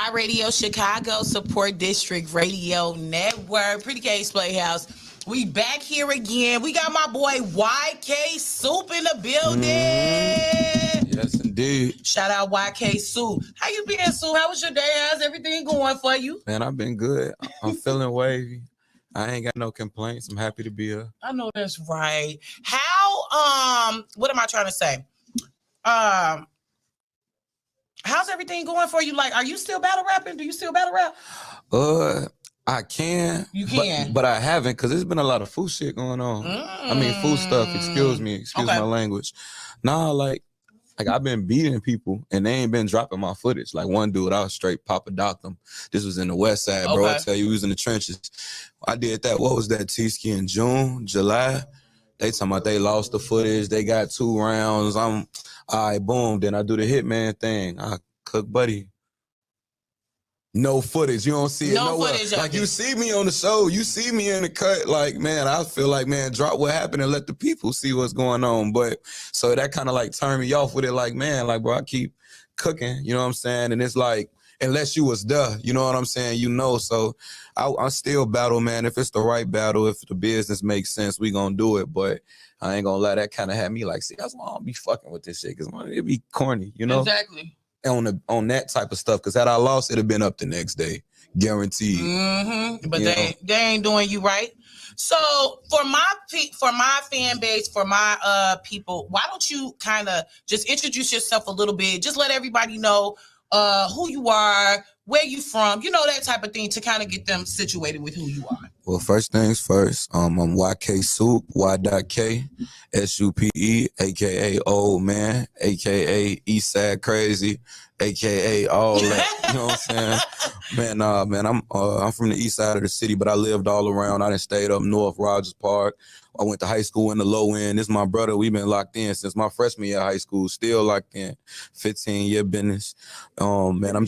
My Radio Chicago Support District Radio Network, PRETTYK'S Playhouse. We back here again. We got my boy YK SUPE in the building. Yes, indeed. Shout out YK SUPE. How you been, SUPE? How was your day? How's everything going for you? Man, I've been good. I'm feeling wavy. I ain't got no complaints. I'm happy to be here. I know that's right. How, what am I trying to say? How's everything going for you? Like, are you still battle rapping? Do you still battle rap? I can. You can. But I haven't, because there's been a lot of food shit going on. I mean, food stuff. Excuse my language. Nah, like I've been beating people and they ain't been dropping my footage. Like one dude, I was straight Papa Doc them. This was in the West Side, bro. I tell you, he was in the trenches. I did that. What was that? T-Ski in June, July. They talking about they lost the footage. They got 2 rounds. I'm all right, boom. Then I do the Hitman thing. I cook Buddy. No footage. You don't see it nowhere. Footage, like you see me on the show. You see me in the cut. Like, man, I feel like, man, drop what happened and let the people see what's going on. But so that kind of like turned me off with it. Like, man, like, bro, I keep cooking. You know what I'm saying? And it's like, unless you was there, you know what I'm saying? You know, so I still battle, man. If it's the right battle, if the business makes sense, we gonna do it. But I ain't gonna let that kind of have me like, see, that's why I don't be fucking with this shit, because it be corny, you know? Exactly. On that type of stuff, because had I lost, it'd have been up the next day, guaranteed. But they ain't doing you right. So for my fan base, for my people, why don't you kind of just introduce yourself a little bit? Just let everybody know who you are, where you from, you know, that type of thing, to kind of get them situated with who you are. Well, first things first, I'm YK SUPE, Y.K, SUPE, aka Old Man, aka Eastside Crazy, aka all that. You know what I'm saying? Man, I'm from the east side of the city, but I lived all around. I done stayed up north, Rogers Park. I went to high school in the low end. This is my brother. We've been locked in since my freshman year of high school. Still locked in. 15-year business. Man, I'm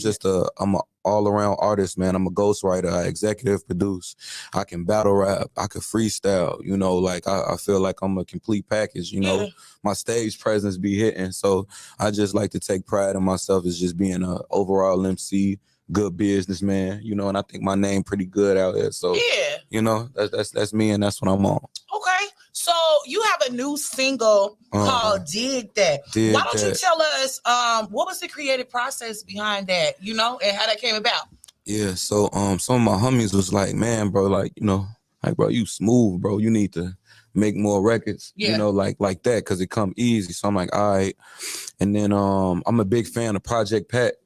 an all-around artist, man. I'm a ghostwriter. I executive produce. I can battle rap. I can freestyle. You know, like I feel like I'm a complete package. You know, my stage presence be hitting. So I just like to take pride in myself as just being an overall MC, good businessman. You know, and I think my name pretty good out there. So you know, that's me, and that's what I'm on. Okay. So you have a new single called Dig That. Why don't you tell us what was the creative process behind that, you know, and how that came about? Yeah, so some of my homies was like, man, bro, like, you know, like, bro, you smooth, bro. You need to make more records, you know, like that, because it come easy. So I'm like, all right. And then I'm a big fan of Project Pat.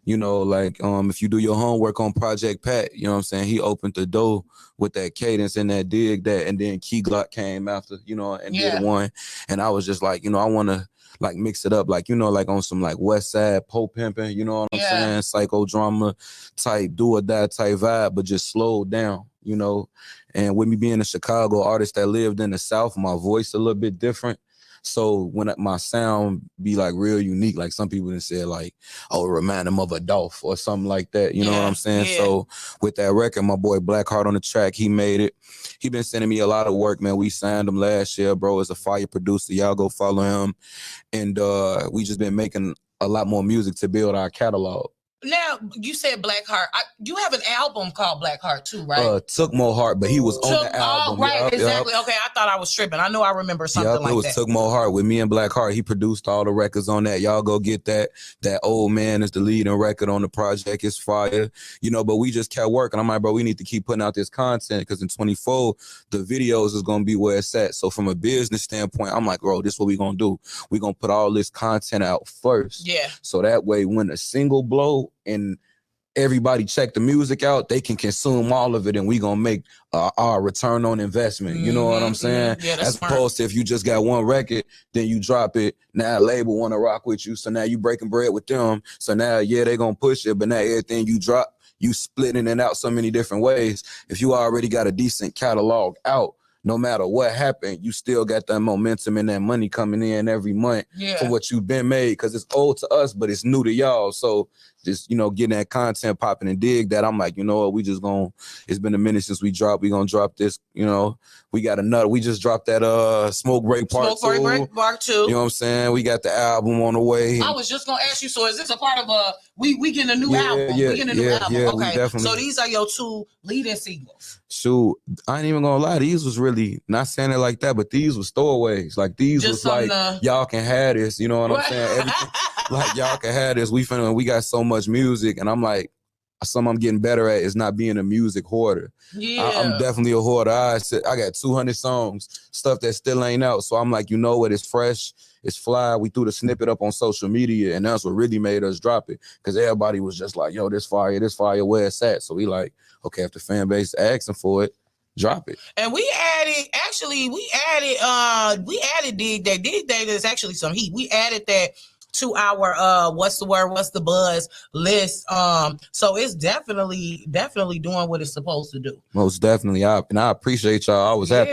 You know, like if you do your homework on Project Pat, you know what I'm saying? He opened the door with that cadence and that Dig That, and then Key Glock came after, you know, and did one. And I was just like, you know, I want to like mix it up, like, you know, like on some like West Side Pope pimping, you know what I'm saying? Psychodrama type, do or die type vibe, but just slowed down, you know. And with me being a Chicago artist that lived in the South, my voice a little bit different. So when my sound be like real unique, like some people done said like, oh, remind them of a Dolph or something like that. You know what I'm saying? So with that record, my boy Blackheart on the track, he made it. He been sending me a lot of work, man. We signed him last year, bro. As a fire producer. Y'all go follow him. And we just been making a lot more music to build our catalog. Now, you said Blackheart. You have an album called Blackheart too, right? Took More Heart, but he was on the album. Oh, right, exactly. Okay, I thought I was tripping. I know I remember something like that. It was Took More Heart with me and Blackheart. He produced all the records on that. Y'all go get that. That Old Man is the leading record on the project. It's fire. You know, but we just kept working. I'm like, bro, we need to keep putting out this content, because in 24, the videos is going to be where it's at. So from a business standpoint, I'm like, bro, this is what we going to do. We going to put all this content out first. Yeah. So that way, when a single blow and everybody check the music out, they can consume all of it, and we gonna make our return on investment. You know what I'm saying? Yeah, as opposed to if you just got one record, then you drop it, now a label want to rock with you, so now you breaking bread with them, so now they gonna push it, but now everything you drop, you splitting it out so many different ways. If you already got a decent catalog out, no matter what happened, you still got that momentum and that money coming in every month for what you've been made, because it's old to us, but it's new to y'all. So just, you know, getting that content popping and dig that. I'm like, you know what, we just gonna, it's been a minute since we dropped. We gonna drop this, you know. We got another, we just dropped that Smoke Break Part 2. You know what I'm saying? We got the album on the way. I was just gonna ask you, so is this a part of we getting a new album? Yeah, we getting a new album. Yeah, okay. definitely. So these are your 2 leading singles. Shoot, I ain't even gonna lie, these was really, not saying it like that, but these was stowaways. Like these just was like, y'all can have this, you know what I'm saying? Everything, like y'all can have this. We got so much music, and I'm like, something I'm getting better at is not being a music hoarder. Yeah. I'm definitely a hoarder. I got 200 songs, stuff that still ain't out. So I'm like, you know what? It's fresh. It's fly. We threw the snippet up on social media, and that's what really made us drop it. Because everybody was just like, yo, this fire, where it's at. So we like, okay, if the fan base asking for it, drop it. And we added Dig Day. Dig Day is actually some heat. We added that to our what's the buzz list. So it's definitely doing what it's supposed to do. Most definitely. I appreciate y'all. I was happy.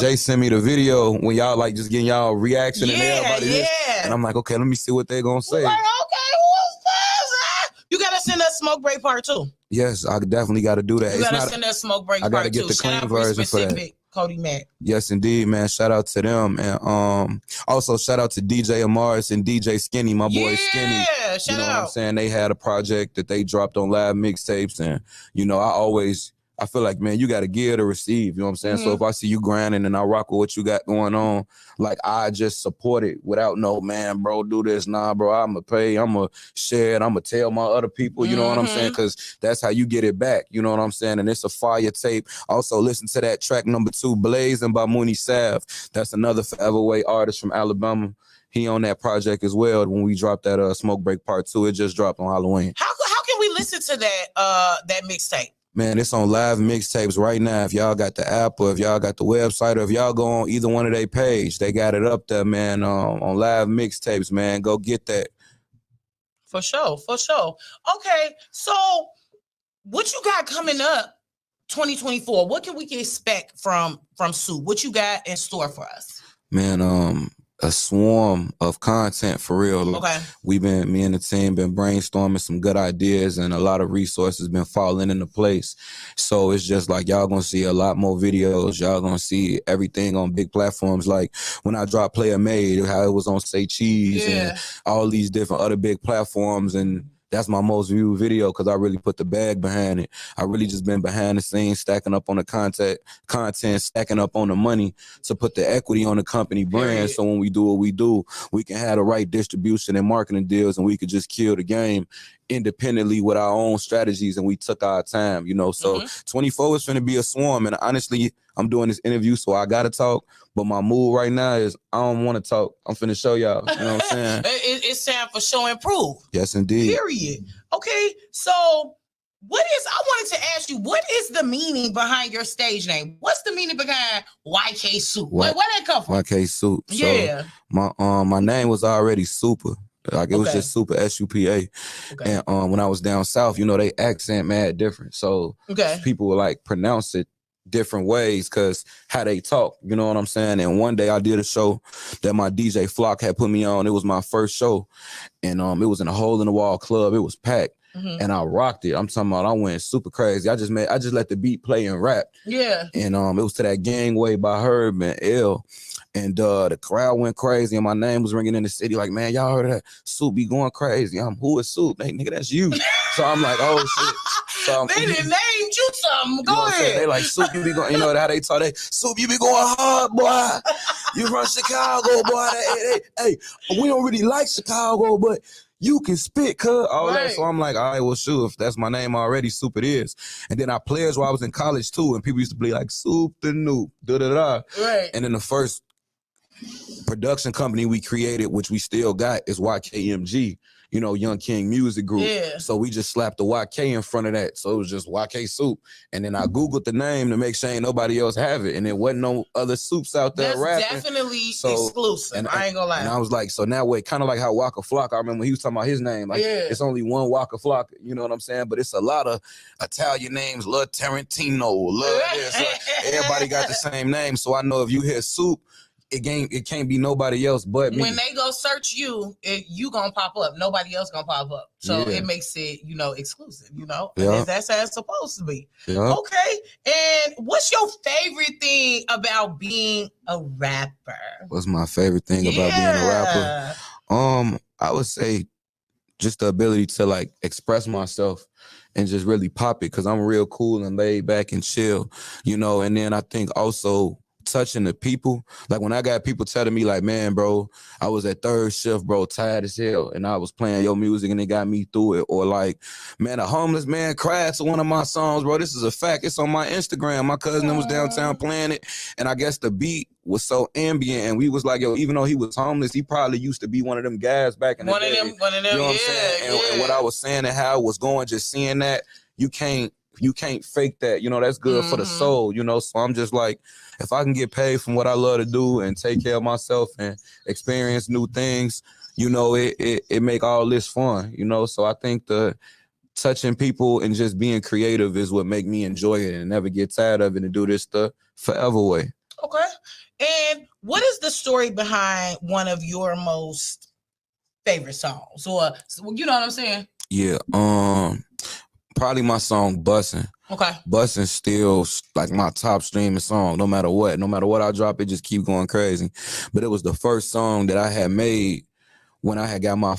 Jay sent me the video when y'all like just getting y'all reaction and everybody and I'm like, okay, let me see what they're gonna say. Like, okay, who's this? You gotta send us Smoke Break Part 2. Yes, I definitely gotta do that. You gotta send us Smoke Break Part 2. I gotta get the clean version for that. Cody Mack. Yes, indeed, man. Shout out to them. And also shout out to DJ Amaris and DJ Skinny, my boy Skinny. Yeah, shout out. What I'm saying? They had a project that they dropped on live mixtapes. And, you know, I feel like, man, you got to give to receive. You know what I'm saying? So if I see you grinding and I rock with what you got going on, like I just support it without no, man, bro, do this. Nah, bro, I'm going to pay. I'm going to share it. I'm going to tell my other people, you know what I'm saying? Because that's how you get it back. You know what I'm saying? And it's a fire tape. Also, listen to that track number 2, Blazing by Mooney Sav. That's another Forever Way artist from Alabama. He on that project as well. When we dropped that Smoke Break Part 2, it just dropped on Halloween. How can we listen to that mixtape? Man, it's on live mixtapes right now. If y'all got the app or if y'all got the website or if y'all go on either one of their page, they got it up there, man, on live mixtapes, man. Go get that. For sure. Okay, so what you got coming up 2024? What can we expect from SUPE? What you got in store for us? Man, a swarm of content for real. Okay. Me and the team been brainstorming some good ideas and a lot of resources been falling into place. So it's just like y'all gonna see a lot more videos. Y'all gonna see everything on big platforms. Like when I dropped Player Made, how it was on Say Cheese and all these different other big platforms, and that's my most viewed video because I really put the bag behind it. I really just been behind the scenes, stacking up on the content, stacking up on the money to put the equity on the company brand. So when we do what we do, we can have the right distribution and marketing deals, and we could just kill the game independently with our own strategies, and we took our time, you know. So 24 is going to be a swarm, and honestly, I'm doing this interview, so I got to talk. But my mood right now is I don't want to talk. I'm finna show y'all. You know what I'm saying? It's time for show and prove. Yes, indeed. Period. Okay, so I wanted to ask you, what is the meaning behind your stage name? What's the meaning behind YK SUPE? Where that come from? YK SUPE. Yeah. So my name was already Super. Like it was just Super, SUPA. Okay. And when I was down south, you know, they accent mad different. So people would like pronounce it different ways because how they talk, you know what I'm saying? And one day I did a show that my DJ Flock had put me on. It was my first show, and it was in a hole in the wall club. It was packed, and I rocked it. I'm talking about I went super crazy. I just let the beat play and rap. Yeah. And it was to that Gangway by Herb and L. And the crowd went crazy, and my name was ringing in the city. Like, man, y'all heard of that? SUPE be going crazy. Who is SUPE? Hey, nigga, that's you. So I'm like, oh shit. So they done named you something. Go ahead. They like, SUPE, you be going. You know how they talk? SUPE, you be going hard, boy. You from Chicago, boy. Hey, we don't really like Chicago, but you can spit, cuz. All that. So I'm like, all right, well, sure. If that's my name already, SUPE it is. And then I players while I was in college too, and people used to be like, SUPE the Noob, da-da-da. Right. And then the first production company we created, which we still got, is YKMG, you know, Young King Music Group. Yeah. So we just slapped the YK in front of that. So it was just YK SUPE. And then I Googled the name to make sure ain't nobody else have it. And there wasn't no other SUPEs out there rapping. That's definitely exclusive. And I ain't gonna lie. And I was like, so now kind of like how Waka Flocka, I remember when he was talking about his name. Like, it's only one Waka Flocka, you know what I'm saying? But it's a lot of Italian names, Lil Tarantino, Lil this. Everybody got the same name. So I know if you hear SUPE, it can't be nobody else but me. When they go search you, you gonna pop up. Nobody else gonna pop up. So it makes it, exclusive, and that's how it's supposed to be. Okay. And what's your favorite thing about being a rapper? What's my favorite thing about being a rapper? I would say just the ability to like express myself and just really pop it, because I'm real cool and laid back and chill, and then I think also touching the people. Like when I got people telling me like, man, bro, I was at third shift, bro, tired as hell, and I was playing your music and it got me through it. Or like, man, a homeless man cried to one of my songs, bro. This is a fact. It's on my Instagram. My cousin was downtown playing it, and I guess the beat was so ambient, and we was like, yo, even though he was homeless, he probably used to be one of them guys back in the day. One of them, you know what I'm saying? And what I was saying and how it was going, just seeing that, you can't fake that, that's good for the soul, so I'm just like, if I can get paid from what I love to do and take care of myself and experience new things, it make all this fun, so I think the touching people and just being creative is what make me enjoy it and never get tired of it and do this the forever way. Okay. And what is the story behind one of your most favorite songs? Or, you know what I'm saying? Yeah. Probably my song Bussin'. Okay. Bussin' still like my top streaming song, no matter what. No matter what I drop, it just keep going crazy. But it was the first song that I had made when I had got my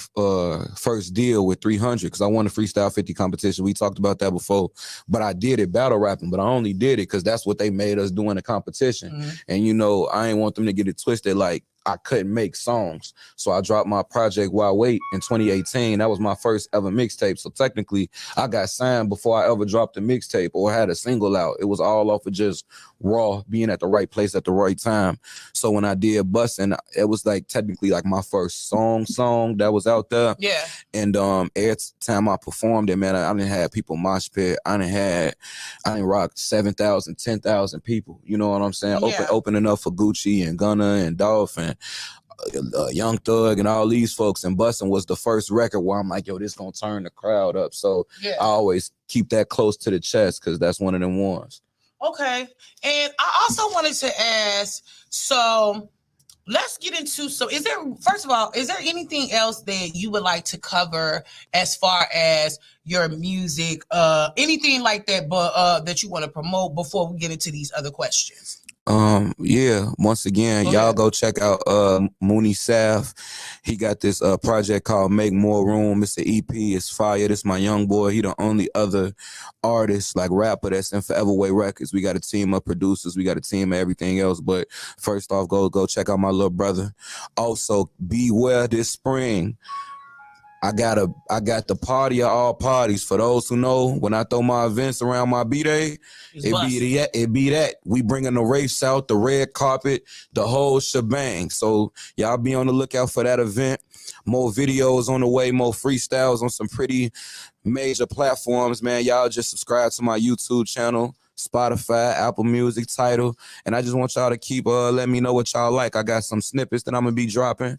first deal with 300, because I won the Freestyle 50 competition. We talked about that before. But I did it battle rapping, but I only did it because that's what they made us do in the competition. And, I ain't want them to get it twisted like I couldn't make songs. So I dropped my project Why Wait in 2018. That was my first ever mixtape. So technically, I got signed before I ever dropped a mixtape or had a single out. It was all off of just raw, being at the right place at the right time. So when I did Bussin', it was like technically like my first song that was out there. Yeah. And every time I performed it, man, I didn't have people mosh pit. I didn't rock 7,000, 10,000 people. You know what I'm saying? Yeah. Opening up for Gucci and Gunna and Dolph and Young Thug and all these folks. And Bussin' was the first record where I'm like, yo, this gonna turn the crowd up. So I always keep that close to the chest because that's one of them ones. Okay. And I also wanted to ask, so let's get into, first of all, is there anything else that you would like to cover as far as your music, anything like that, but that you want to promote before we get into these other questions? Yeah, once again, y'all go check out Mooney Saf. He got this project called Make More Room. It's an EP. It's fire. This my young boy. He the only other artist, like rapper, that's in Forever Way Records. We got a team of producers. We got a team of everything else. But first off, go check out my little brother. Also, beware this spring. I got the party of all parties. For those who know, when I throw my events around my B-Day, it be that. We bringing the race out, the red carpet, the whole shebang. So y'all be on the lookout for that event. More videos on the way, more freestyles on some pretty major platforms, man. Y'all just subscribe to my YouTube channel, Spotify, Apple Music, Tidal, and I just want y'all to keep letting me know what y'all like. I got some snippets that I'm gonna be dropping.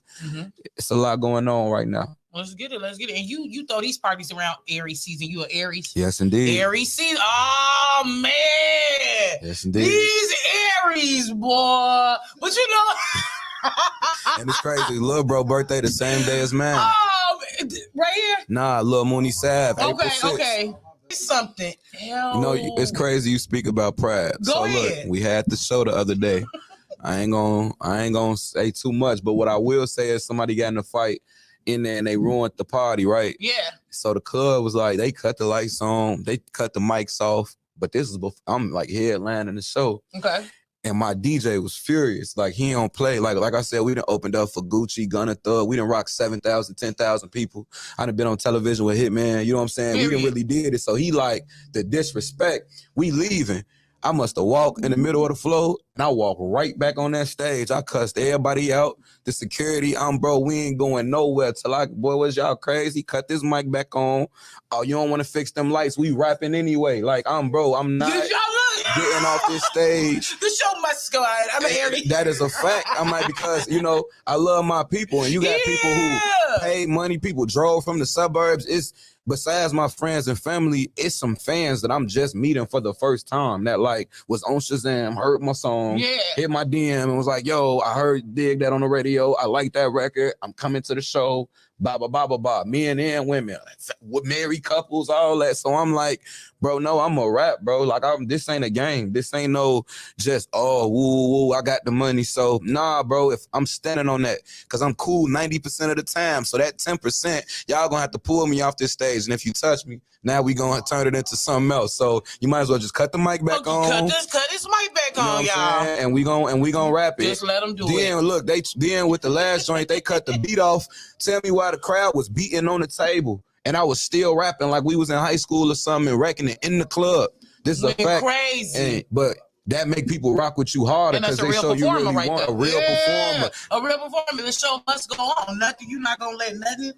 It's a lot going on right now. Let's get it. And you throw these parties around Aries season. You an Aries? Yes, indeed. Aries season. Oh man. Yes, indeed. These Aries, boy. But and it's crazy. Lil bro birthday the same day as mine. Right here? Nah, Lil Mooney Sav. Okay. Something else. It's crazy you speak about pride. Go ahead. Look, we had the show the other day. I ain't gonna say too much, but what I will say is somebody got in a fight in there and they ruined the party, right? Yeah. So the club was like, they cut the lights on, they cut the mics off, but this is before I'm like headlining the show. Okay. And my DJ was furious. Like, he don't play. Like I said, we done opened up for Gucci, Gunna, Thug. We done rocked 7,000, 10,000 people. I done been on television with Hitman. You know what I'm saying? We done really did it. So he like, the disrespect, we leaving. I must have walked in the middle of the floor, and I walked right back on that stage. I cussed everybody out. The security, bro, we ain't going nowhere till boy, was y'all crazy? Cut this mic back on. Oh, you don't want to fix them lights? We rapping anyway. Like, I'm not getting off this stage. The show must go on. I'm an Aries. That is a fact. I'm like, because, I love my people, and you got people who paid money. People drove from the suburbs. It's besides my friends and family, it's some fans that I'm just meeting for the first time that like was on Shazam, heard my song, hit my DM and was like, yo, I heard dig that on the radio. I like that record. I'm coming to the show. Blah, blah, blah, blah, blah. Men and women, with married couples, all that. So I'm like, bro, no, I'm a rap, bro. Like, this ain't a game. This ain't no just, oh, woo, woo, I got the money. So, nah, bro, if I'm standing on that, because I'm cool 90% of the time. So that 10%, y'all gonna have to pull me off this stage. And if you touch me, now we gonna turn it into something else. So you might as well just cut the mic back on. Cut this mic back on, y'all. And we gonna rap it. Just let them do it. Then look, then with the last joint, they cut the beat off. Tell me why the crowd was beating on the table, and I was still rapping like we was in high school or something, and wrecking it in the club. This is a fact. Crazy. But that make people rock with you harder because they show you really want a real performer. A real performer. The show must go on. Nothing. You're not gonna let nothing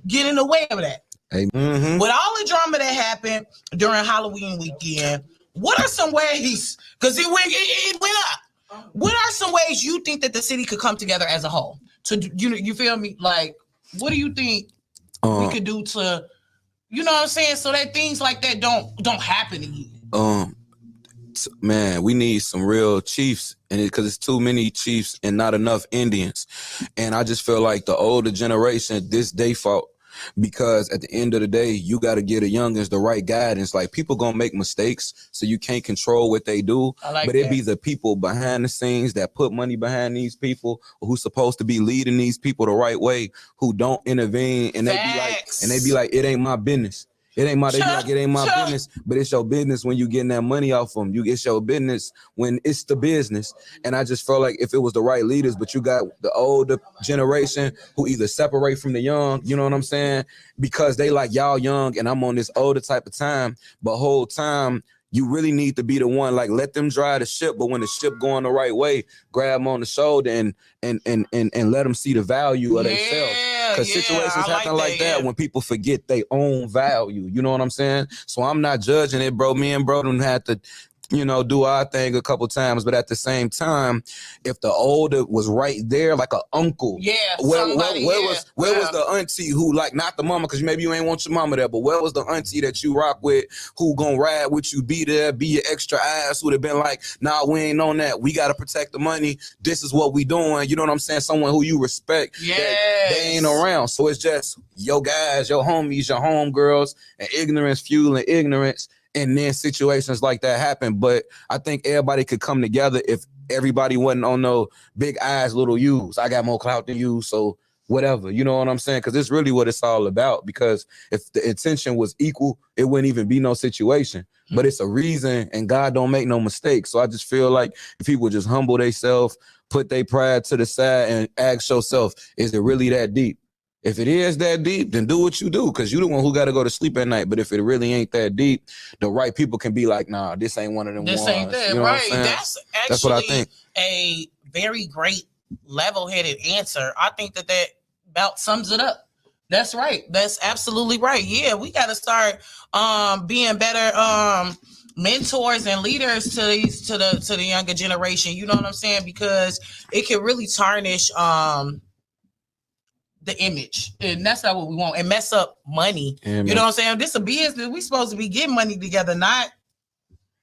get in the way of that. Hey, with all the drama that happened during Halloween weekend, what are some ways? Because it went up. What are some ways you think that the city could come together as a whole? You feel me? Like, what do you think we could do to, you know what I'm saying, so that things like that don't happen again? Man, we need some real chiefs, and because it's too many chiefs and not enough Indians. And I just feel like the older generation, this they fault. Because at the end of the day, you got to get the youngins the right guidance. Like, people gonna make mistakes, so you can't control what they do. But it be the people behind the scenes that put money behind these people, who's supposed to be leading these people the right way, who don't intervene, and they be like, it ain't my business. It ain't my, they be like, it ain't my business, but it's your business when you getting that money off them. It's your business when it's the business. And I just felt like if it was the right leaders, but you got the older generation who either separate from the young, you know what I'm saying? Because they like, y'all young and I'm on this older type of time, but whole time, you really need to be the one, like, let them drive the ship, but when the ship going the right way, grab them on the shoulder and let them see the value of themselves. Because situations happen like that when people forget their own value. You know what I'm saying? So I'm not judging it, bro. Me and bro done had to, you know, do our thing a couple times, but at the same time, if the older was right there, like an uncle, where was the auntie who, like, not the mama, because maybe you ain't want your mama there, but where was the auntie that you rock with, who gonna ride with you, be there, be your extra ass, would have been like, nah, we ain't on that, we gotta protect the money, this is what we doing, you know what I'm saying? Someone who you respect, that they ain't around. So it's just your guys, your homies, your homegirls, and ignorance fueling ignorance. And then situations like that happen. But I think everybody could come together if everybody wasn't on no big eyes, little U's. I got more clout than you, so whatever. You know what I'm saying? Because it's really what it's all about. Because if the intention was equal, it wouldn't even be no situation. But it's a reason, and God don't make no mistakes. So I just feel like if people just humble themselves, put their pride to the side, and ask yourself, is it really that deep? If it is that deep, then do what you do, because you the one who got to go to sleep at night. But if it really ain't that deep, the right people can be like, nah, this ain't one of them ones. This ain't that, you know right? That's actually That's what I think. A very great level-headed answer. I think that about sums it up. That's right. That's absolutely right. Yeah, we got to start being better mentors and leaders to the younger generation. You know what I'm saying? Because it can really tarnish the image, and that's not what we want, and mess up money. You know what I'm saying? This is a business. We supposed to be getting money together, not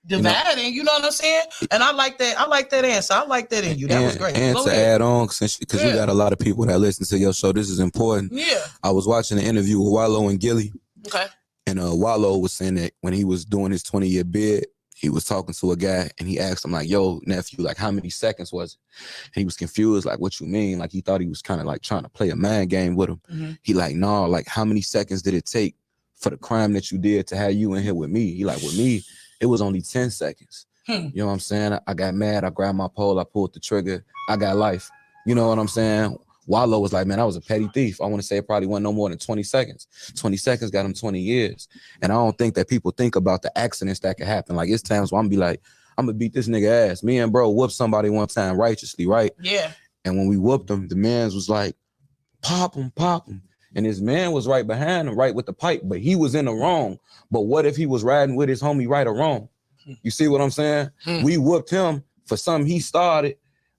dividing. You know what I'm saying? And I like that. I like that answer. I like that in you. That was great. And add on, because you got a lot of people that listen to your show, this is important. Yeah. I was watching an interview with Wallow and Gilly. Okay. And Wallow was saying that when he was doing his 20-year bid, he was talking to a guy and he asked him, like, yo, nephew, like, how many seconds was it? And he was confused, like, what you mean? Like, he thought he was kind of like trying to play a mind game with him. He like, no, like, how many seconds did it take for the crime that you did to have you in here with me? He like, with me, it was only 10 seconds. You know what I'm saying? I got mad, I grabbed my pole, I pulled the trigger, I got life. You know what I'm saying? Wallow was like, man, I was a petty thief. I want to say it probably wasn't no more than 20 seconds. 20 seconds got him 20 years. And I don't think that people think about the accidents that could happen. Like, it's times where I'm be like, I'm going to beat this nigga ass. Me and bro whooped somebody one time righteously, right? Yeah. And when we whooped him, the man's was like, pop him, pop him. And his man was right behind him, right with the pipe, but he was in the wrong. But what if he was riding with his homie right or wrong? You see what I'm saying? We whooped him for something he started,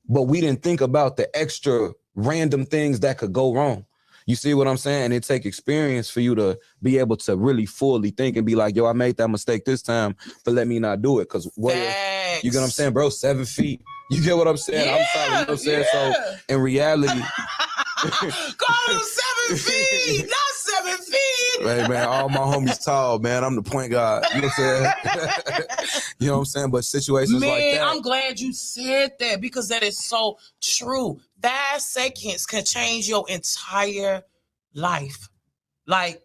but we didn't think about the extra random things that could go wrong. You see what I'm saying? It take experience for you to be able to really fully think and be like, yo, I made that mistake this time, but let me not do it. Because what if, you get what I'm saying, bro? 7 feet. You get what I'm saying? I'm sorry, you know what I'm saying? So in reality, call him 7 feet, not 7 feet. Hey man, all my homies tall, man. I'm the point guard. You know what I'm saying? You know what I'm saying? But situations like that. I'm glad you said that because that is so true. 5 seconds can change your entire life. Like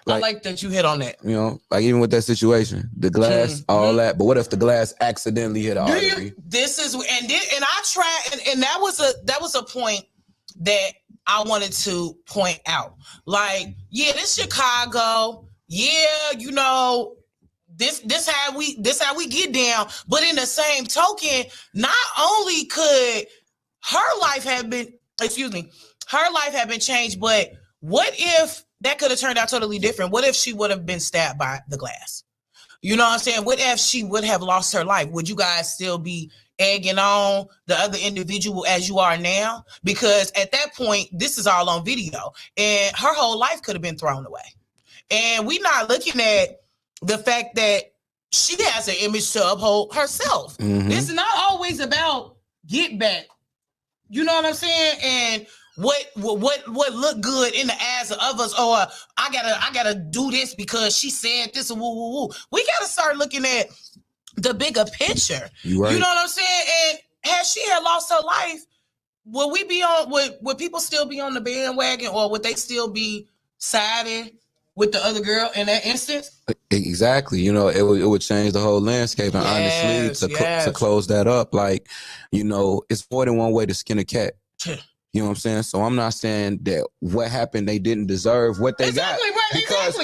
I like that you hit on that. You know, like even with that situation, the glass, all that. But what if the glass accidentally hit an artery? This is and I tried, and that was a point that I wanted to point out. Like, yeah, this Chicago, yeah, you know, this how we get down. But in the same token, not only could her life have been changed, but what if that could have turned out totally different? What if she would have been stabbed by the glass? You know what I'm saying? What if she would have lost her life? Would you guys still be egging on the other individual as you are now? Because at that point, this is all on video, and her whole life could have been thrown away. And we're not looking at the fact that she has an image to uphold herself. This is not always about get back. You know what I'm saying? And what look good in the eyes of others, or I gotta do this because she said this and woo woo woo. We gotta start looking at the bigger picture. You know what I'm saying? And had she lost her life, would we be on? Would people still be on the bandwagon, or would they still be siding with the other girl in that instance? Exactly. You know, it would change the whole landscape. And honestly, to close that up, like, you know, it's more than one way to skin a cat. You know what I'm saying? So I'm not saying that what happened, they didn't deserve what they got. Because,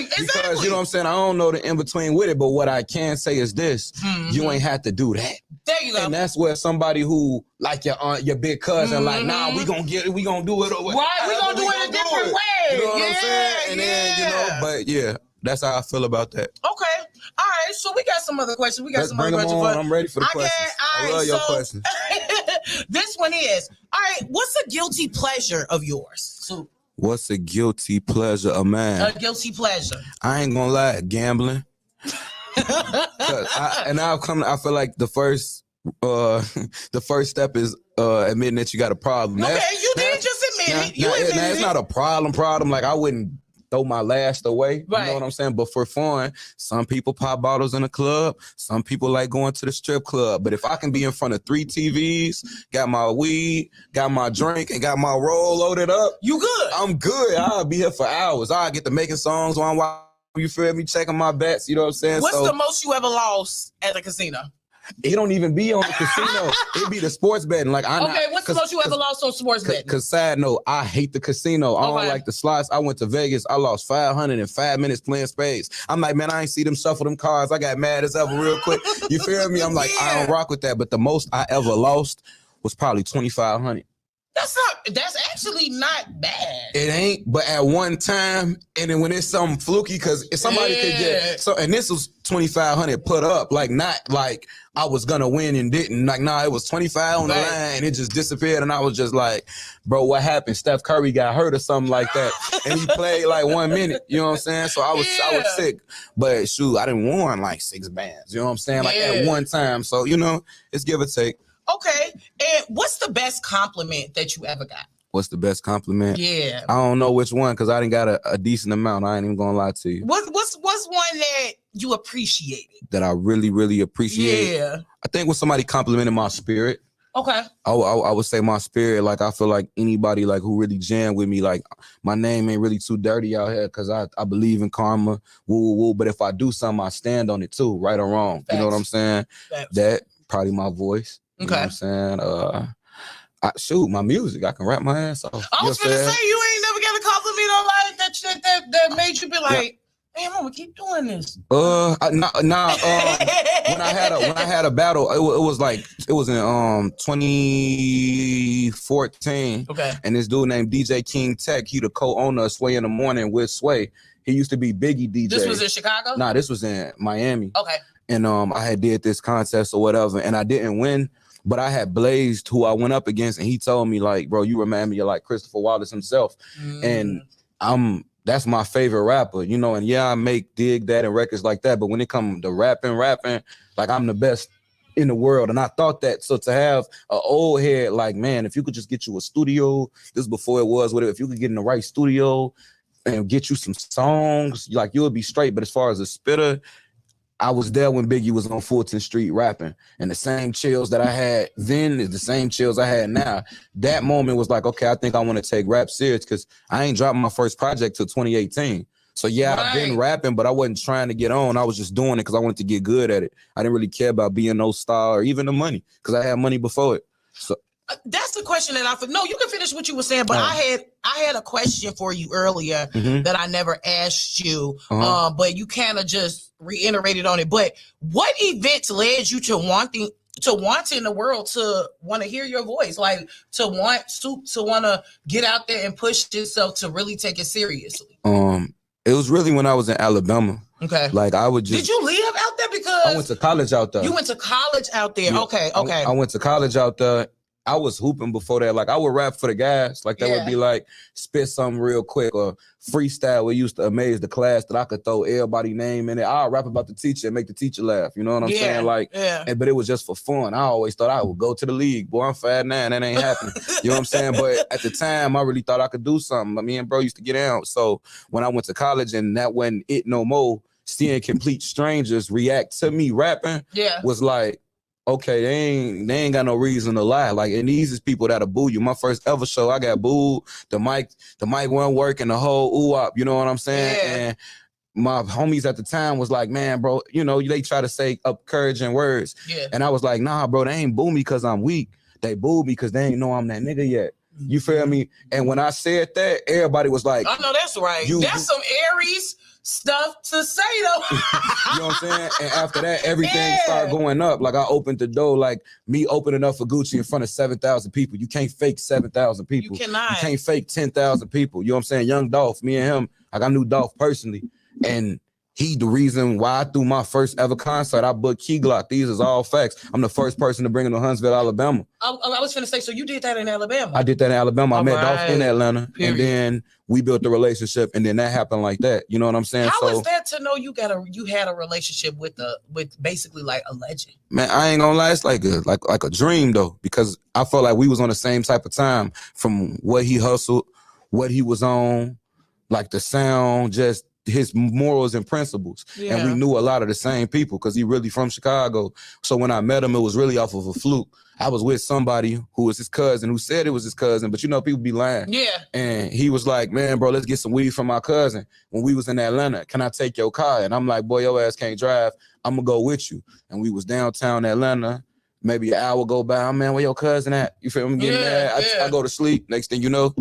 you know what I'm saying? I don't know the in-between with it, but what I can say is this. You ain't have to do that. There you go. And that's where somebody who, like your aunt, your big cousin, like, nah, we gonna do it. Right, we gonna do it a different way. You know what I'm saying? And then, you know, but yeah, that's how I feel about that. Okay. All right. So we got some other questions. I'm ready for the questions. I love your questions. This one is, all right, what's a guilty pleasure of yours? So, what's a guilty pleasure of mine? A guilty pleasure. I ain't gonna lie, gambling. I feel like the first step is admitting that you got a problem. Okay, you did just admit it. It's not a problem. Like, I wouldn't throw my last away. Right. You know what I'm saying? But for fun, some people pop bottles in a club. Some people like going to the strip club. But if I can be in front of 3 TVs, got my weed, got my drink, and got my roll loaded up, you good. I'm good. I'll be here for hours. I'll get to making songs while I'm watching, you feel me, checking my bets. You know what I'm saying? What's the most you ever lost at the casino? It don't even be on the casino. It be the sports betting. Like, what's the most you ever lost on sports betting? Because side note, I hate the casino. I don't like the slots. I went to Vegas. I lost 500 in 5 minutes playing spades. I'm like, man, I ain't see them shuffle them cards. I got mad as ever real quick. You feel me? I'm like, I don't rock with that. But the most I ever lost was probably 2,500. That's actually not bad. It ain't, but at one time, and then when it's something fluky, because if somebody could get so, and this was 2,500 put up, like, not like I was gonna win and didn't, like, nah, it was 25 on the line and it just disappeared, and I was just like, bro, what happened? Steph Curry got hurt or something like that, and he played like 1 minute, you know what I'm saying? So I was sick, but shoot, I didn't won like 6 bands, you know what I'm saying? Like at one time, so you know, it's give or take. Okay, and what's the best compliment that you ever got? What's the best compliment? Yeah, I don't know which one because I didn't got a decent amount. I ain't even gonna lie to you. What's one that you appreciated? That I really appreciate. Yeah, I think when somebody complimented my spirit. Okay. I would say my spirit. Like, I feel like anybody like who really jam with me, like, my name ain't really too dirty out here because I believe in karma. Woo. But if I do something, I stand on it too, right or wrong. Facts. You know what I'm saying? Facts. That probably my voice. You know what I'm saying? My music, I can rap my ass off. I was gonna say, you ain't never got a compliment on like that shit that made you be like, hey, I'm gonna keep doing this. When I had a battle, it was in 2014. Okay. And this dude named DJ King Tech, he the co-owner of Sway in the Morning with Sway. He used to be Biggie DJ. This was in Chicago? Nah, this was in Miami. Okay. And I had did this contest or whatever, and I didn't win. But I had Blazed, who I went up against, and he told me like, bro, you remind me of like Christopher Wallace himself. And that's my favorite rapper, you know, and yeah, I make Dig That and records like that. But when it comes to rapping, like I'm the best in the world. And I thought that. So to have an old head, like, man, if you could just get you a studio, this is before it was whatever, if you could get in the right studio and get you some songs, like you'll be straight. But as far as a spitter, I was there when Biggie was on 14th Street rapping, and the same chills that I had then is the same chills I had now. That moment was like, okay, I think I want to take rap serious because I ain't dropped my first project till 2018. So yeah, I've been rapping, but I wasn't trying to get on. I was just doing it because I wanted to get good at it. I didn't really care about being no star or even the money because I had money before it. So that's the question that no, you can finish what you were saying, but I had a question for you earlier that I never asked you, but you kind of just reiterated on it. But what events led you to wanting the world to want to hear your voice, like to want to get out there and push yourself to really take it seriously? It was really when I was in Alabama. Okay. Like I would just. Did you live out there? Because I went to college out there. You went to college out there. Yeah. Okay. I went to college out there. I was hooping before that. Like I would rap for the guys. Like that would be like spit something real quick or freestyle. We used to amaze the class that I could throw everybody's name in it. I'll rap about the teacher and make the teacher laugh. You know what I'm saying? Like, but it was just for fun. I always thought I would go to the league. Boy, I'm 5'9". That ain't happening. You know what I'm saying? But at the time, I really thought I could do something. But me and bro used to get out. So when I went to college and that wasn't it no more, seeing complete strangers react to me rapping was like, okay, they ain't got no reason to lie. Like, and these is people that'll boo you. My first ever show, I got booed. The mic wasn't working, the whole ooh-wop, you know what I'm saying? And my homies at the time was like, man, bro, you know, they try to say encouraging words. And I was like, nah, bro, they ain't boo me because I'm weak. They boo me because they ain't know I'm that nigga yet. You feel me? And when I said that, everybody was like, I know that's right. That's some Aries stuff to say though. You know what I'm saying? And after that, everything started going up. Like I opened the door, like me opening up for Gucci in front of 7,000 people. You can't fake 7,000 people. You cannot. You can't fake 10,000 people. You know what I'm saying? Young Dolph, me and him, like I knew Dolph personally. And he the reason why I threw my first ever concert. I booked Key Glock. These is all facts. I'm the first person to bring him to Huntsville, Alabama. I was finna say, so you did that in Alabama? I did that in Alabama. I met Dolph in Atlanta. Period. And then we built the relationship, and then that happened like that. You know what I'm saying? How was that to know you had a relationship with basically like a legend? Man, I ain't gonna lie, it's like a dream though, because I felt like we was on the same type of time from what he hustled, what he was on, like the sound, just his morals and principles. And we knew a lot of the same people because he really from Chicago. So when I met him, it was really off of a fluke. I was with somebody who was his cousin, who said it was his cousin, but you know, people be lying. And he was like, man, bro, let's get some weed from my cousin. When we was in Atlanta, can I take your car? And I'm like, boy, your ass can't drive. I'm gonna go with you. And we was downtown Atlanta. Maybe an hour go by. Oh, man, where your cousin at? You feel me? Getting mad. I go to sleep. Next thing you know,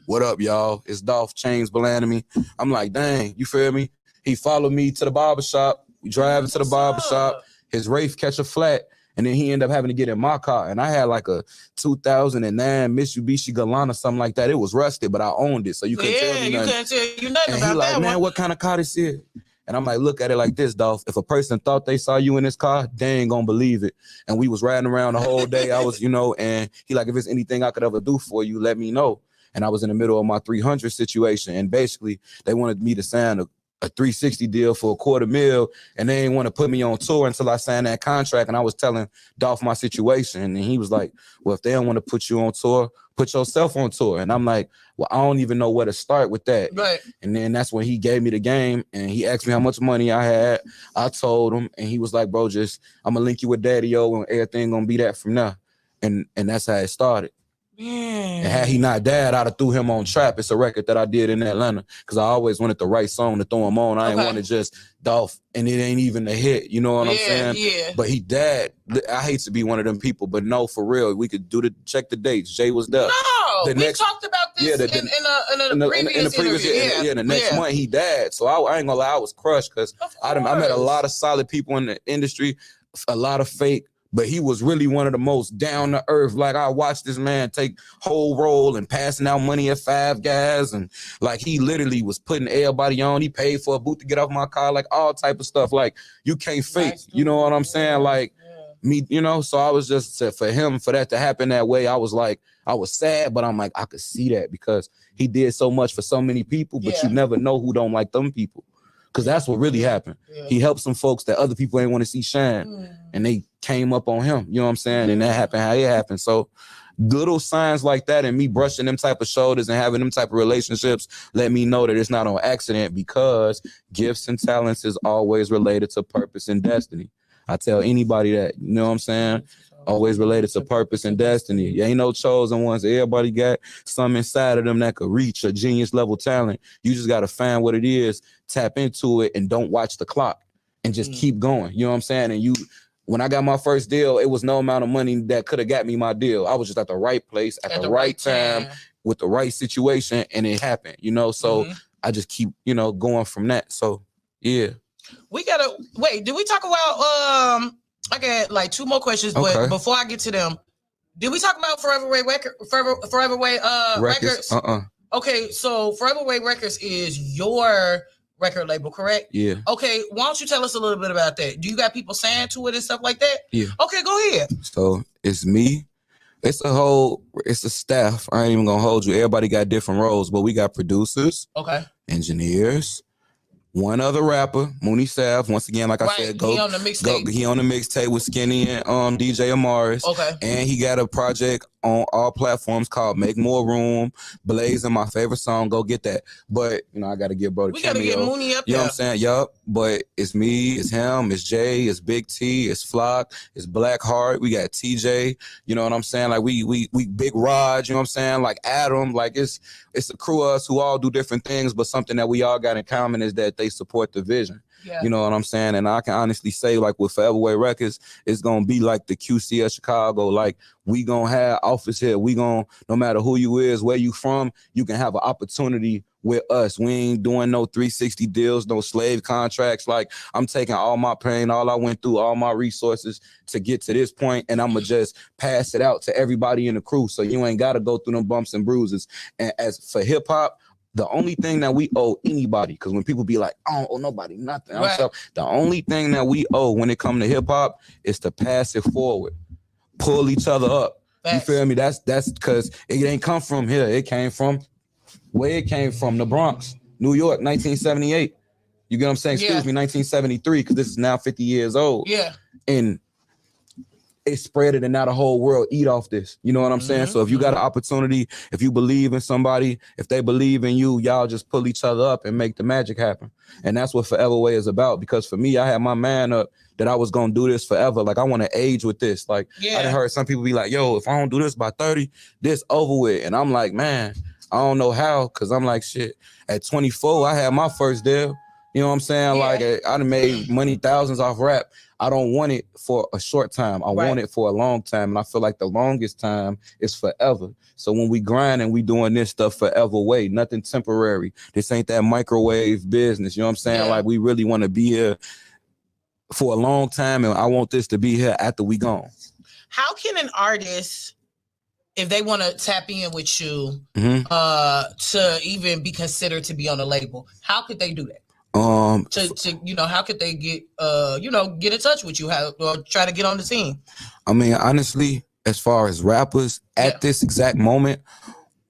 what up, y'all? It's Dolph, chains belonging to me. I'm like, dang, you feel me? He followed me to the barbershop. We drive to the barbershop. His Wraith catch a flat. And then he ended up having to get in my car. And I had like a 2009 Mitsubishi Galant or something like that. It was rusted, but I owned it. So you couldn't tell me nothing. You couldn't tell you nothing and about he like, that man, one. what kind of car this is? And I'm like, look at it like this, Dolph. If a person thought they saw you in this car, they ain't gonna believe it. And we was riding around the whole day. I was, you know, and he like, if there's anything I could ever do for you, let me know. And I was in the middle of my 300 situation. And basically, they wanted me to sign a 360 deal for $250,000, and they didn't want to put me on tour until I signed that contract. And I was telling Dolph my situation, and he was like, well, if they don't want to put you on tour, put yourself on tour. And I'm like, well, I don't even know where to start with that. Right. And then that's when he gave me the game, and he asked me how much money I had. I told him, and he was like, bro, just I'm gonna link you with Daddy-O, and everything gonna be that from now. And that's how it started. And had he not died, I'd have threw him on Trap. It's a record that I did in Atlanta because I always wanted the right song to throw him on. I didn't want to just Dolph, and it ain't even a hit. You know what I'm saying? Yeah. But he died. I hate to be one of them people, but no, for real, we could check the dates. Jay was there. No, we talked about this in the previous interview. The next month he died. So I ain't gonna lie, I was crushed because I met a lot of solid people in the industry, a lot of fake. But he was really one of the most down to earth. Like I watched this man take whole role and passing out money at Five Guys. And like he literally was putting everybody on. He paid for a boot to get off my car, like all type of stuff. Like you can't fake, you know what I'm saying? Like, me, you know, so I was just, for him, for that to happen that way, I was like, I was sad, but I'm like, I could see that because he did so much for so many people, but you never know who don't like them people. Because that's what really happened. He helped some folks that other people ain't want to see shine, and they came up on him, you know what I'm saying? And that happened how it happened. So little signs like that and me brushing them type of shoulders and having them type of relationships let me know that it's not on accident, because gifts and talents is always related to purpose and destiny. I tell anybody that, you know what I'm saying? Always related to purpose and destiny. You ain't no chosen ones. Everybody got something inside of them that could reach a genius level talent. You just got to find what it is, tap into it, and don't watch the clock and just keep going. You know what I'm saying? And when I got my first deal, it was no amount of money that could have got me my deal. I was just at the right place at the right time with the right situation, and it happened, you know? So I just keep, you know, going from that. So, yeah. We gotta wait. Did we talk about I got like 2 more questions, but before I get to them, did we talk about Forever Way Records? Okay, so Forever Way Records is your record label, correct? Yeah. Okay, why don't you tell us a little bit about that? Do you got people signed to it and stuff like that? Yeah. Okay, go ahead. So it's me. It's a staff. I ain't even gonna hold you. Everybody got different roles, but we got producers, engineers, one other rapper, Mooney Sav. Once again, like I said, he on the mixtape. He on the mixtape with Skinny and DJ Amaris. And he got a project on all platforms called Make More Room. Blazing, my favorite song. Go get that. But you know, I gotta give bro the cameo. We gotta get Mooney up You know what I'm saying? Yup. But it's me, it's him, it's Jay, it's Big T, it's Flock, it's Blackheart. We got TJ. You know what I'm saying? Like we Big Raj. You know what I'm saying? Like Adam. Like it's a crew of us who all do different things, but something that we all got in common is that they support the vision. You know what I'm saying? And I can honestly say, like with Forever Way Records, it's gonna be like the QC of Chicago. Like we gonna have office here. We gonna, no matter who you is, where you from, you can have an opportunity with us. We ain't doing no 360 deals, no slave contracts. Like I'm taking all my pain, all I went through, all my resources to get to this point, and I'ma just pass it out to everybody in the crew. So you ain't gotta go through them bumps and bruises. And as for hip hop, the only thing that we owe anybody, because when people be like, I don't owe nobody nothing, the only thing that we owe when it comes to hip hop is to pass it forward, pull each other up. You feel me? That's because it ain't come from here. It came from where it came from, the Bronx, New York, 1978. You get what I'm saying? Excuse me, 1973, because this is now 50 years old. And it spread it, and now the whole world eat off this. You know what I'm saying? So if you got an opportunity, if you believe in somebody, if they believe in you, y'all just pull each other up and make the magic happen. And that's what Forever Way is about. Because for me, I had my man up that I was gonna do this forever. Like I want to age with this. Like I done heard some people be like, yo, if I don't do this by 30, this over with. And I'm like, man, I don't know how, because I'm like, shit, at 24, I had my first deal. You know what I'm saying? Like I done made money, thousands off rap. I don't want it for a short time. I want it for a long time. And I feel like the longest time is forever. So when we grind and we doing this stuff Forever Way, nothing temporary. This ain't that microwave business. You know what I'm saying? Like we really want to be here for a long time. And I want this to be here after we gone. How can an artist, if they want to tap in with you, to even be considered to be on a label, how could they do that? To you know, how could they get get in touch with you, or try to get on the team? I mean, honestly, as far as rappers at this exact moment,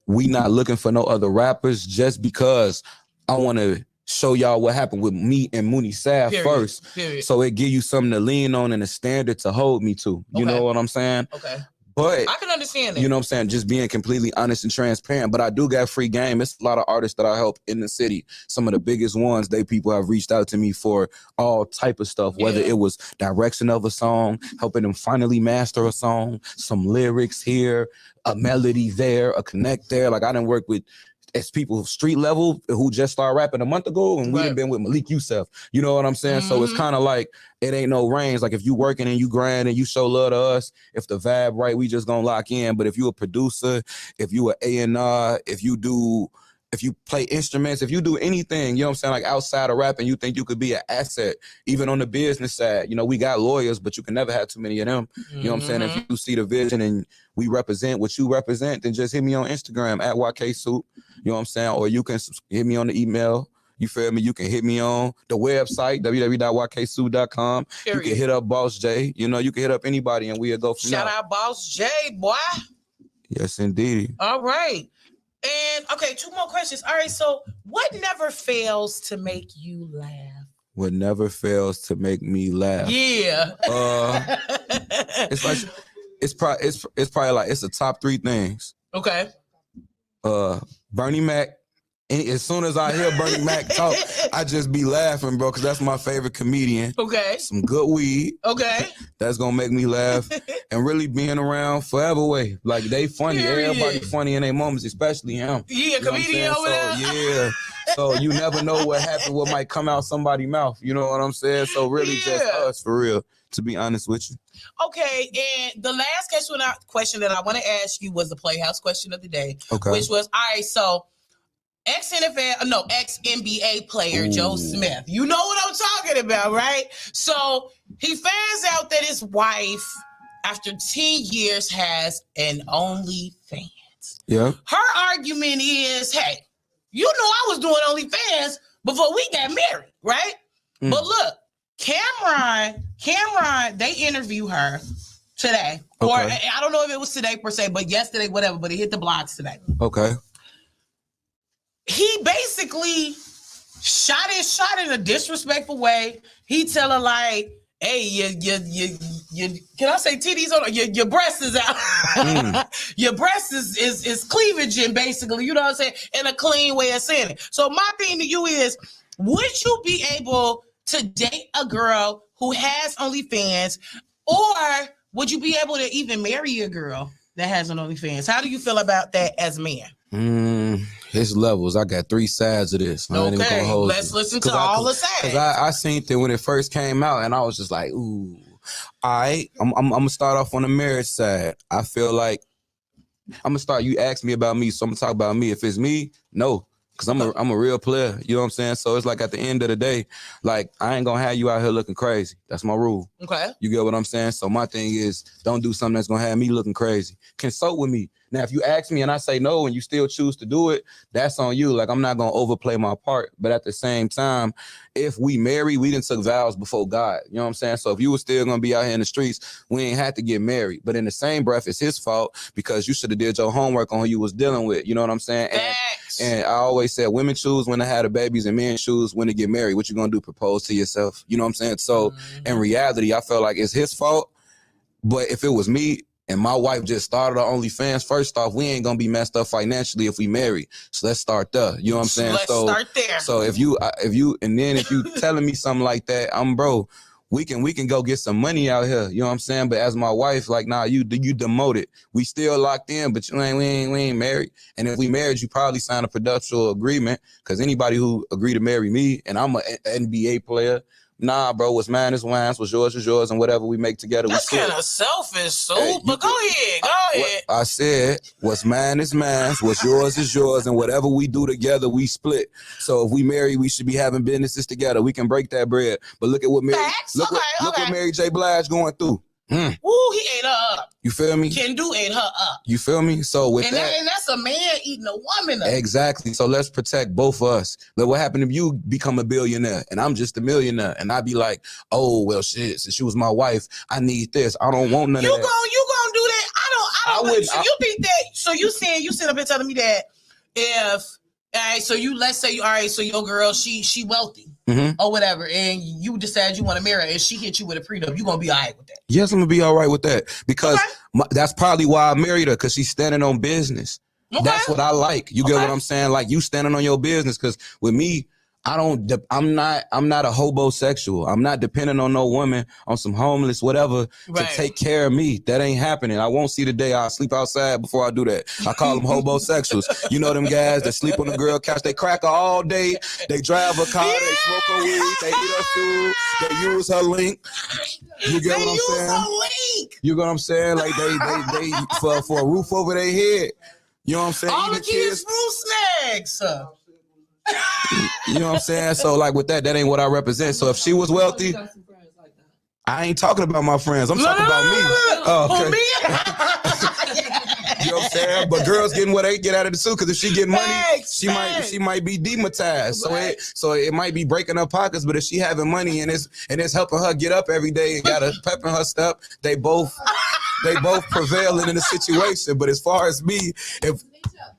we not looking for no other rappers, just because I want to show y'all what happened with me and Mooney Sav first. So it give you something to lean on and a standard to hold me to. You know what I'm saying? But I can understand that. You know what I'm saying? Just being completely honest and transparent. But I do got free game. It's a lot of artists that I help in the city. Some of the biggest ones, people have reached out to me for all type of stuff, whether it was direction of a song, helping them finally master a song, some lyrics here, a melody there, a connect there. Like I done work with people street level who just started rapping a month ago, and we done been with Malik Yusef. You know what I'm saying? So it's kind of like, it ain't no range. Like if you working and you grind and you show love to us, if the vibe right, we just gonna lock in. But if you a producer, if you a A&R, if you play instruments, if you do anything, you know what I'm saying, like outside of rapping, you think you could be an asset, even on the business side. You know, we got lawyers, but you can never have too many of them. You know what I'm saying? If you see the vision and we represent what you represent, then just hit me on Instagram at YKSUPE. You know what I'm saying? Or you can hit me on the email, You feel me? You can hit me on the website, www.yksupe.com. You can hit up Boss J. You know, you can hit up anybody and we'll go from there. Shout out Boss J, boy. Yes, indeed. All right. And okay, 2 more questions. All right, so what never fails to make you laugh? What never fails to make me laugh? Yeah. It's like it's probably like it's the top 3 things. Okay. Bernie Mac. And as soon as I hear Bernie Mac talk, I just be laughing, bro, because that's my favorite comedian. Okay. Some good weed. Okay. That's gonna make me laugh. And really being around forever way. Like they funny. Period. Everybody funny in their moments, especially him. Yeah, comedian over there. Yeah. So you never know what happened, what might come out somebody's mouth. You know what I'm saying? So really just us for real, to be honest with you. Okay, and the last question that I want to ask you was the Playhouse question of the day. Okay. Which was, all right, so ex-NBA player Joe Smith. You know what I'm talking about, right? So he finds out that his wife, after 10 years, has an OnlyFans. Yeah. Her argument is, hey, you know I was doing OnlyFans before we got married, right? But look, Cameron, they interview her today. Okay. Or I don't know if it was today per se, but yesterday, whatever, but it hit the blogs today. Okay. He basically shot in a disrespectful way. He tell her like, hey, you can I say titties on your breast is out. Your breast is cleavage in basically, you know what I'm saying, in a clean way of saying it. So my thing to you is, would you be able to date a girl who has OnlyFans, or would you be able to even marry a girl that has an OnlyFans? How do you feel about that as a man? It's levels. I got 3 sides of this. Okay, let's listen to all the sides. Because I seen it when it first came out, and I was just like, ooh. All right, I'm gonna start off on the marriage side. I feel like I'm gonna start. You asked me about me, so I'm gonna talk about me. If it's me, no. Cause I'm a real player, you know what I'm saying? So it's like at the end of the day, like I ain't gonna have you out here looking crazy. That's my rule. Okay. You get what I'm saying? So my thing is, don't do something that's gonna have me looking crazy. Consult with me. Now, if you ask me and I say no and you still choose to do it, that's on you. Like I'm not gonna overplay my part. But at the same time, if we marry, we done took vows before God. You know what I'm saying? So if you were still gonna be out here in the streets, we ain't had to get married. But in the same breath, it's his fault because you should have did your homework on who you was dealing with. You know what I'm saying? And I always said women choose when to have the babies and men choose when to get married. What you gonna do? Propose to yourself? You know what I'm saying? So in reality, I felt like it's his fault. But if it was me and my wife just started her OnlyFans, first off, we ain't gonna be messed up financially if we marry. So let's start there. You know what I'm saying? Let's start there. So if you telling me something like that, bro, we can go get some money out here. You know what I'm saying? But as my wife, like, nah, you demoted. We still locked in, but we ain't married. And if we married, you probably sign a prenuptial agreement, because anybody who agreed to marry me, and I'm an NBA player, nah, bro, what's mine is mine, what's yours is yours, and whatever we make together, that's we kind of selfish, Soup. But go ahead. I said, what's mine is mine, what's yours is yours, and whatever we do together, we split. So if we marry, we should be having businesses together. We can break that bread. But look at what Mary, look what Mary J. Blige going through. Ooh, he ate her up. You feel me? Kendu ate her up. You feel me? So with and that's a man eating a woman up. Exactly. So let's protect both of us. But what happened if you become a billionaire and I'm just a millionaire, and I be like, oh well, shit, since she was my wife, I need this. I don't want none of that. You gonna do that? I don't. So you think that? So you saying you sit up here telling me that if so let's say so your girl she wealthy. Or whatever, and you decide you want to marry her, and she hit you with a prenup, you gonna be all right with that? Yes, I'm gonna be all right with that, because that's probably why I married her, because she's standing on business. Okay. That's what I like. You get what I'm saying? Like, you standing on your business, because with me, I'm not a hobosexual. I'm not depending on no woman, on some homeless, whatever, to take care of me. That ain't happening. I won't see the day I sleep outside before I do that. I call them hobosexuals. You know them guys that sleep on the girl couch. They crack her all day. They drive a car. They smoke her weed. They eat her food. They use her link. You get what I'm saying? You get what I'm saying? Like they for a roof over their head. You know what I'm saying? All the kids fruit snacks. You know what I'm saying? So like with that ain't what I represent. So if she was wealthy, I ain't talking about my friends. I'm talking about me. Oh, okay. You know what I'm saying? But girls getting what they get out of the suit, because if she get money, she might be demonetized. So it might be breaking her pockets. But if she having money and it's helping her get up every day and got a pep in her step, they both prevailing in the situation. But as far as me, if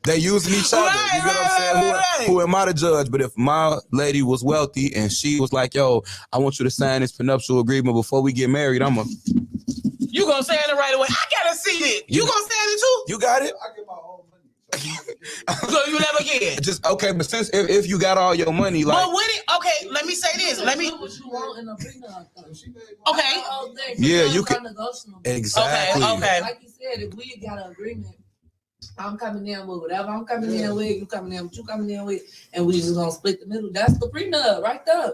they using each other, you know what I'm saying? Who am I to judge? But if my lady was wealthy and she was like, yo, I want you to sign this prenuptial agreement before we get married, you gonna sign it right away. I gotta see it. You gonna sign it too? You got it? I get my own money. So you never get. Just okay, but since if you got all your money, like, but with it, okay, let me say this. Let me. Okay. Yeah, you can. Exactly. Okay. Like you said, if we got an agreement, I'm coming in with whatever I'm coming in with, you coming in with what you coming in with, and we just gonna split the middle. That's the prenup right there.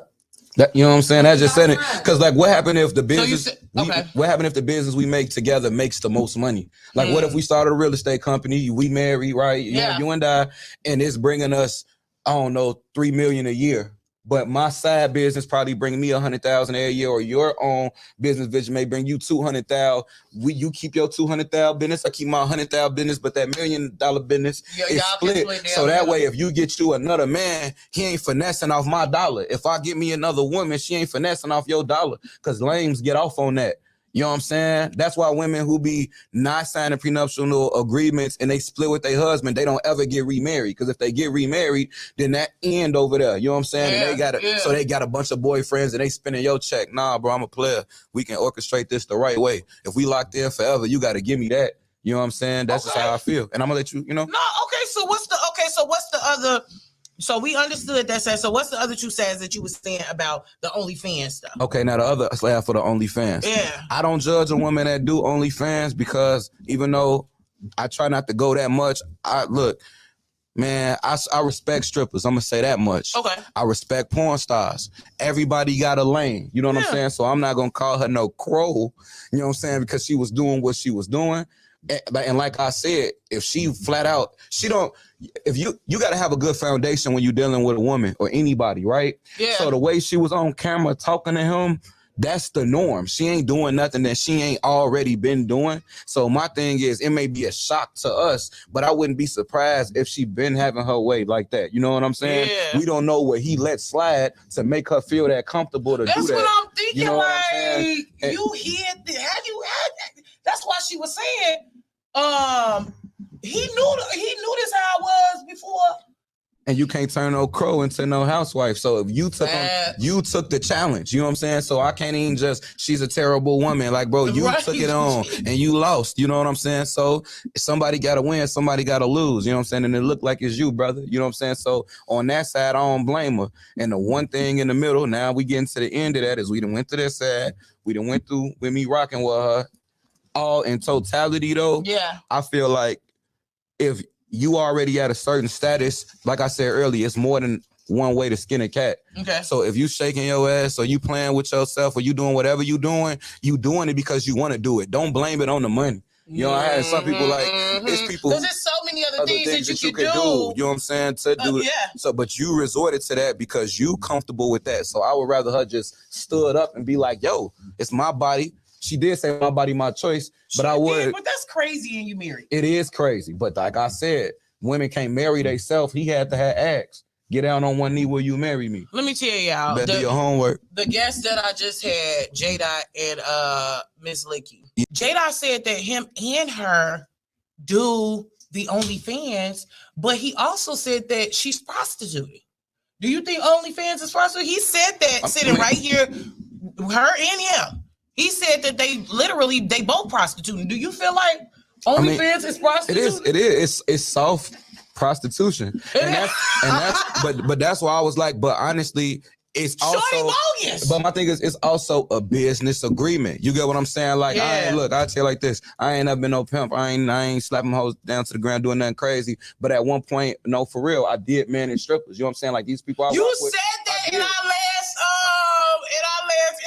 You know what I'm saying? That's just saying it. Because like, what happened if the business? Okay. What happened if the business we make together makes the most money? Like, what if we started a real estate company? We married, right? You and I, and it's bringing us, I don't know, $3 million a year. But my side business probably bring me 100,000 a year, or your own business vision may bring you 200,000. You keep your 200,000 business, I keep my 100,000 business, but that $1 million business is split. So that way, if you get you another man, he ain't finessing off my dollar. If I get me another woman, she ain't finessing off your dollar, because lames get off on that. You know what I'm saying? That's why women who be not signing prenuptial agreements and they split with their husband, they don't ever get remarried. Because if they get remarried, then that end over there. You know what I'm saying? And so they got a bunch of boyfriends and they spending your check. Nah, bro, I'm a player. We can orchestrate this the right way. If we locked in forever, you got to give me that. You know what I'm saying? That's just how I feel. And I'm gonna let you, you know. No, okay. So what's the other? So we understood that. So what's the other two sides that you were saying about the OnlyFans stuff? Okay, now the other slab for the OnlyFans. Yeah. I don't judge a woman that do OnlyFans, because even though I try not to go that much, I respect strippers. I'm gonna say that much. Okay. I respect porn stars. Everybody got a lane. You know what I'm saying? So I'm not gonna call her no crow. You know what I'm saying? Because she was doing what she was doing. And like I said, if she flat out, if you got to have a good foundation when you're dealing with a woman or anybody, right? Yeah. So the way she was on camera talking to him, that's the norm. She ain't doing nothing that she ain't already been doing. So my thing is, it may be a shock to us, but I wouldn't be surprised if she been having her way like that. You know what I'm saying? Yeah. We don't know what he let slide to make her feel that comfortable to do that. That's what I'm thinking. You know like, what you hid. Have you had? That's why she was saying. He knew this how it was before. And you can't turn no crow into no housewife. So if you took the challenge, you know what I'm saying? So I can't even just, she's a terrible woman. Like, bro, you took it on and you lost. You know what I'm saying? So somebody got to win, somebody got to lose. You know what I'm saying? And it looked like it's you, brother. You know what I'm saying? So on that side, I don't blame her. And the one thing in the middle, now we getting to the end of that, is we done went to that side. We done went through with me rocking with her. All in totality, though, I feel like if you already at a certain status, like I said earlier, it's more than one way to skin a cat. Okay. So if you shaking your ass or you playing with yourself or you doing whatever you doing it because you want to do it. Don't blame it on the money. You know, I had some people like, it's people. Because there's so many other things that you could do. You know what I'm saying? To do it. So, but you resorted to that because you comfortable with that. So I would rather her just stood up and be like, yo, it's my body. She did say my body, my choice, but I would. But that's crazy, and you married. It is crazy, but like I said, women can't marry themselves. He had to have asked. Get down on one knee, will you marry me? Let me tell y'all. Better do your homework. The guest that I just had, J-Dot and Miss Licky. J-Dot said that him and her do the OnlyFans, but he also said that she's prostituted. Do you think OnlyFans is prostitute? He said that sitting right here, her and him. He said that they both prostituting. Do you feel like OnlyFans is prostitution? It is. It's soft prostitution. And that's but that's why I was like, but honestly, it's also bogus. But my thing is, it's also a business agreement. You get what I'm saying? Like, I'll tell you like this. I ain't never been no pimp. I ain't slapping hoes down to the ground doing nothing crazy. But at one point, no, for real, I did manage strippers. You know what I'm saying? Like these people You said that in our last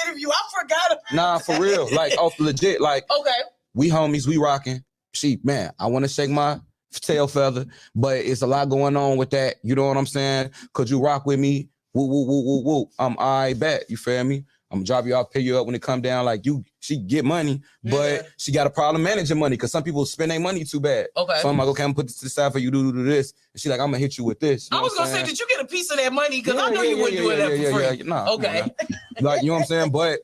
interview. I forgot about Nah, for real. Like off legit. Like, okay, we homies, we rocking. I want to shake my tail feather, but it's a lot going on with that. You know what I'm saying? Could you rock with me? Woo, woo, woo, woo, woo. I bet. You feel me? I'm gonna drop you off, pay you up when it come down. Like she get money, but she got a problem managing money because some people spend their money too bad. Okay. So I'm like, okay, I'm gonna put this to the side for you, do this. And she like, I'm gonna hit you with this. You I was gonna say, did you get a piece of that money? Because I know you wouldn't do that for free. Nah, okay. Like, you know what I'm saying? But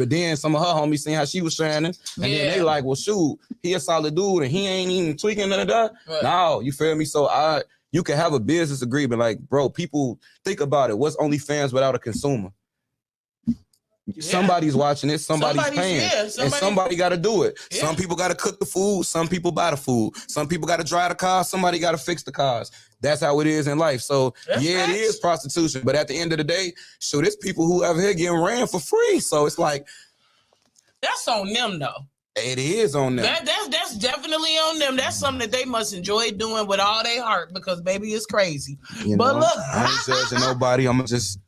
then some of her homies seen how she was shining, and then they like, well, shoot, he a solid dude, and he ain't even tweaking none of that. Right. No, you feel me? So you can have a business agreement, like, bro. People think about it. What's OnlyFans without a consumer? Yeah. Somebody's watching it, somebody's paying, and somebody got to do it. Yeah. Some people got to cook the food, some people buy the food, some people got to drive the car, somebody got to fix the cars. That's how it is in life. So it is prostitution, but at the end of the day, so there's people who out here getting ran for free. So it's like, that's on them though. It is on them. That's definitely on them. That's something that they must enjoy doing with all their heart because baby, it's crazy. But look, I ain't judging nobody. I'm just,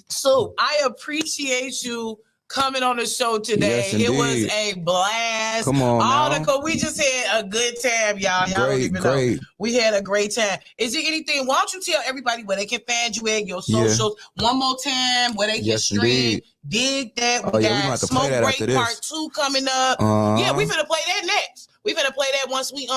So I appreciate you coming on the show today. Yes, it was a blast. Come on, we just had a good time, y'all. Y'all don't even know. We had a great time. Is there anything? Why don't you tell everybody where they can find you at your socials one more time, where they can stream? Indeed. Dig that. We got Smoke Break Part 2 coming up. Yeah, we finna play that next. We finna play that once we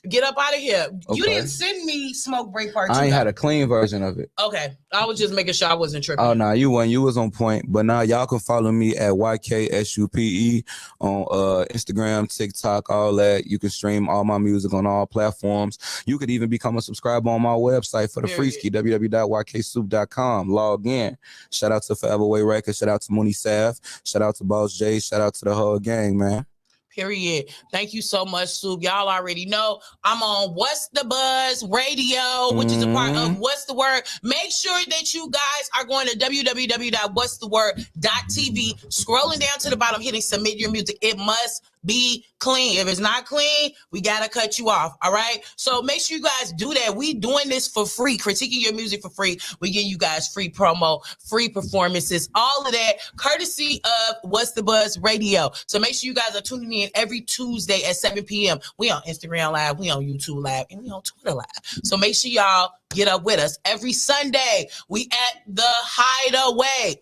get up out of here. Okay. You didn't send me Smoke Break Part 2. I ain't had a clean version of it. Okay. I was just making sure I wasn't tripping. Oh, no, you wasn't. You was on point. But now y'all can follow me at YKSUPE on Instagram, TikTok, all that. You can stream all my music on all platforms. You could even become a subscriber on my website for the free ski, www.yksup.com. Log in. Shout out to Forever Way Records. Shout out to Mooney Saf. Shout out to Boss J. Shout out to the whole gang, man. Period. Thank you so much, Soup. Y'all already know I'm on What's the Buzz Radio, which is a part of What's the Word. Make sure that you guys are going to www.whatstheword.tv, scrolling down to the bottom, hitting submit your music. It must be clean. If it's not clean, we gotta cut you off. All right. So make sure you guys do that. We doing this for free, critiquing your music for free. We give you guys free promo, free performances, all of that, courtesy of What's the Buzz Radio. So make sure you guys are tuning in every Tuesday at 7 p.m. We on Instagram Live, we on YouTube Live, and we on Twitter Live. So make sure y'all get up with us. Every Sunday, we at the Hideaway.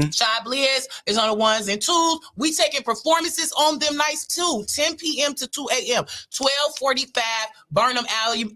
Shy Bliss is on the 1s and 2s. We taking performances on them nights too. 10 p.m. to 2 a.m. 1245 Burnham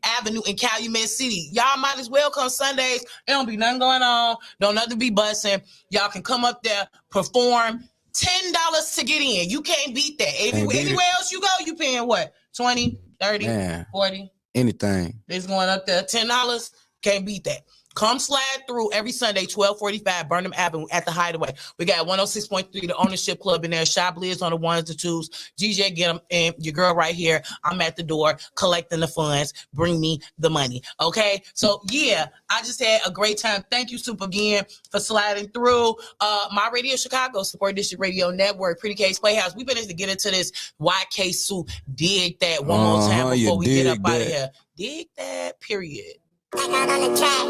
Avenue in Calumet City. Y'all might as well come Sundays. There don't be nothing going on. Don't nothing be busting. Y'all can come up there, perform. $10 to get in. You can't beat that. Anywhere else you go, you paying what? 20, 30, 40? Anything. It's going up there. $10. Can't beat that. Come slide through every Sunday, 1245 Burnham Avenue at the Hideaway. We got 106.3, the Ownership Club in there. Shy Bliss on the 1s and 2s. GJ get them, and your girl right here. I'm at the door collecting the funds. Bring me the money. Okay? So, yeah, I just had a great time. Thank you, Soup, again, for sliding through. My Radio Chicago, Support District Radio Network, PRETTYK'S Playhouse. We've been able to get into this YK Soup. Dig that one more time before we get up out of here. Dig that, period. I got on the track.